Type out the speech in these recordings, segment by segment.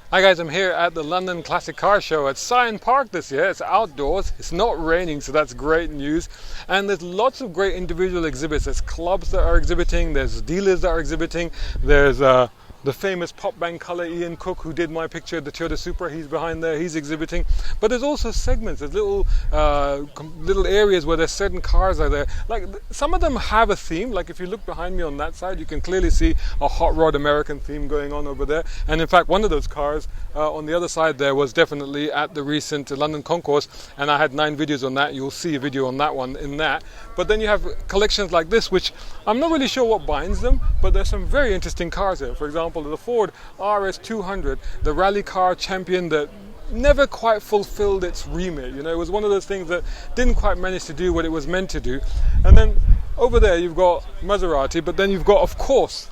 Hi guys, I'm here at the London Classic Car Show at Scion Park this year. It's outdoors, it's not raining, so that's great news. And there's lots of great individual exhibits. There's clubs that are exhibiting, there's dealers that are exhibiting, there's the famous pop band colour Ian Cook, who did my picture, the Toyota Supra, he's behind there, he's exhibiting. But there's also segments, there's little areas where there's certain cars are there. Like some of them have a theme, like if you look behind me on that side, you can clearly see a hot rod American theme going on over there. And in fact, one of those cars on the other side there was definitely at the recent London Concourse, and I had 9 videos on that. You'll see a video on that one in that. But then you have collections like this, which I'm not really sure what binds them, but there's some very interesting cars here. For example, the Ford RS200, the rally car champion that never quite fulfilled its remit. You know, it was one of those things that didn't quite manage to do what it was meant to do. And then over there you've got Maserati, but then you've got, of course,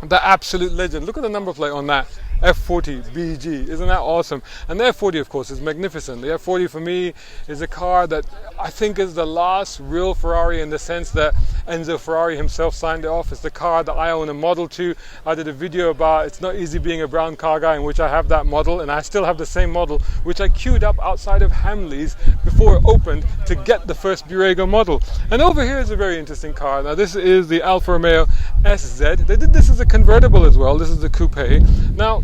the absolute legend. Look at the number plate on that. F40 BG, isn't that awesome? And the F40, of course, is magnificent. The F40 for me is a car that I think is the last real Ferrari, in the sense that Enzo Ferrari himself signed it off. It's the car that I own a Model 2. I did a video about it's not easy being a brown car guy, in which I have that model, and I still have the same model, which I queued up outside of Hamley's before it opened to get the first Borrego model. And over here is a very interesting car. Now this is the Alfa Romeo SZ. They did this as a convertible as well. This is the coupe. Now,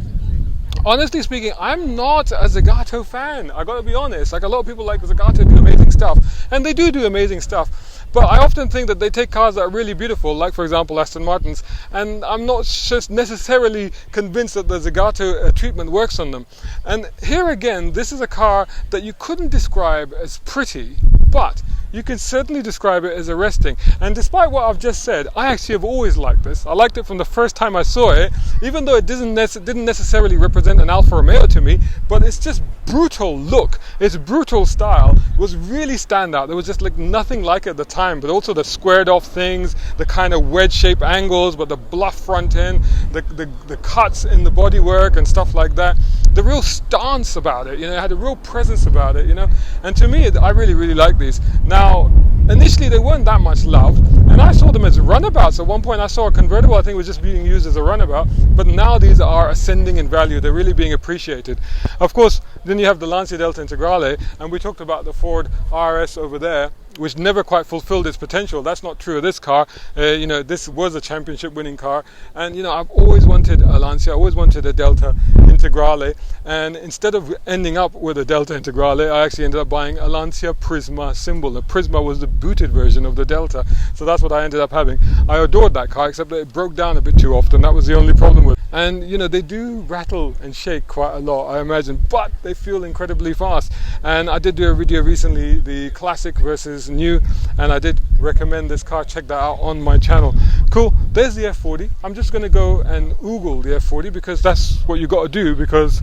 honestly speaking, I'm not a Zagato fan. I gotta be honest. Like, a lot of people like Zagato do amazing stuff, and they do amazing stuff. But I often think that they take cars that are really beautiful, like for example Aston Martins, and I'm not just necessarily convinced that the Zagato treatment works on them. And here again, this is a car that you couldn't describe as pretty, but you can certainly describe it as arresting. And despite what I've just said, I actually have always liked this. I liked it from the first time I saw it, even though it didn't necessarily represent an Alfa Romeo to me, but it's just brutal look, its brutal style was really standout. There was just like nothing like it at the time, but also the squared off things, the kind of wedge shaped angles, but the bluff front end, the cuts in the bodywork and stuff like that. The real stance about it, you know, it had a real presence about it, you know. And to me, I really like these. Now, initially they weren't that much loved, and I saw them as runabouts. At one point I saw a convertible, I think it was just being used as a runabout, but now these are ascending in value. They're really being appreciated. Of course, then you have the Lancia Delta Integrale, and we talked about the Ford RS over there, which never quite fulfilled its potential. That's not true of this car. You know, this was a championship winning car, and you know, I've always wanted a Lancia, I always wanted a Delta Integrale, and instead of ending up with a Delta Integrale, I actually ended up buying a Lancia Prisma symbol. The Prisma was the booted version of the Delta, so that's what I ended up having. I adored that car, except that it broke down a bit too often. That was the only problem with it. And you know, they do rattle and shake quite a lot, I imagine, but they feel incredibly fast. And I did do a video recently, the classic versus new, and I did recommend this car. Check that out on my channel. Cool. There's the F40. I'm just going to go and oogle the F40, because that's what you got to do, because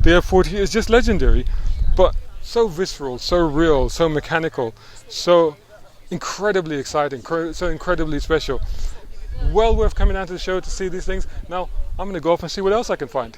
the F40 is just legendary, but so visceral, so real, so mechanical, so incredibly exciting, so incredibly special. Well worth coming down to the show to see these things. Now I'm going to go off and see what else I can find.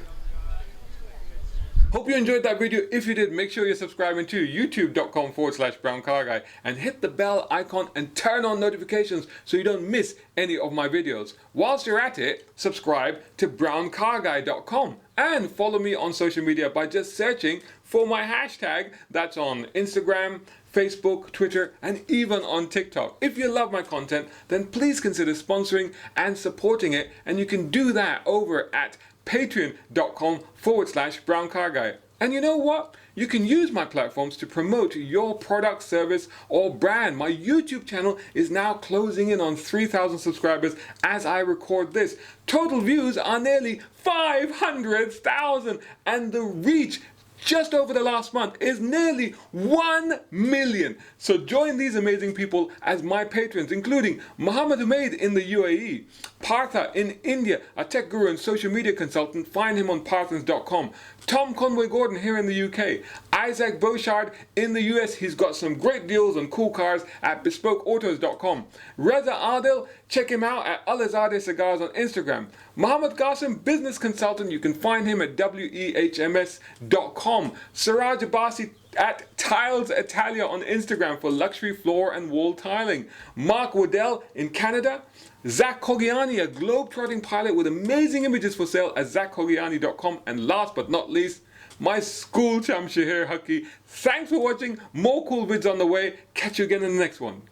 Hope you enjoyed that video. If you did, make sure you're subscribing to youtube.com/browncarguy and hit the bell icon and turn on notifications so you don't miss any of my videos. Whilst you're at it, subscribe to browncarguy.com and follow me on social media by just searching for my hashtag. That's on Instagram, Facebook, Twitter, and even on TikTok. If you love my content, then please consider sponsoring and supporting it, and you can do that over at patreon.com/browncarguy. And you know what? You can use my platforms to promote your product, service, or brand. My YouTube channel is now closing in on 3,000 subscribers as I record this. Total views are nearly 500,000, and the reach just over the last month is nearly 1 million. So join these amazing people as my patrons, including Mohammed Umaid in the UAE, Partha in India, a tech guru and social media consultant. Find him on parthans.com. Tom Conway-Gordon here in the UK, Isaac Beauchard in the US. He's got some great deals on cool cars at bespokeautos.com. Reza Adil, check him out at Alizadeh Cigars on Instagram. Mohammed Qasim, business consultant. You can find him at wehms.com. tiles.com, Siraj Abbasi at Tiles Italia on Instagram for luxury floor and wall tiling, Mark Waddell in Canada, Zach Cogiani, a globe-trotting pilot with amazing images for sale at zachcogiani.com, and last but not least, my school champ Shaheer Hakki. Thanks for watching, more cool vids on the way, catch you again in the next one.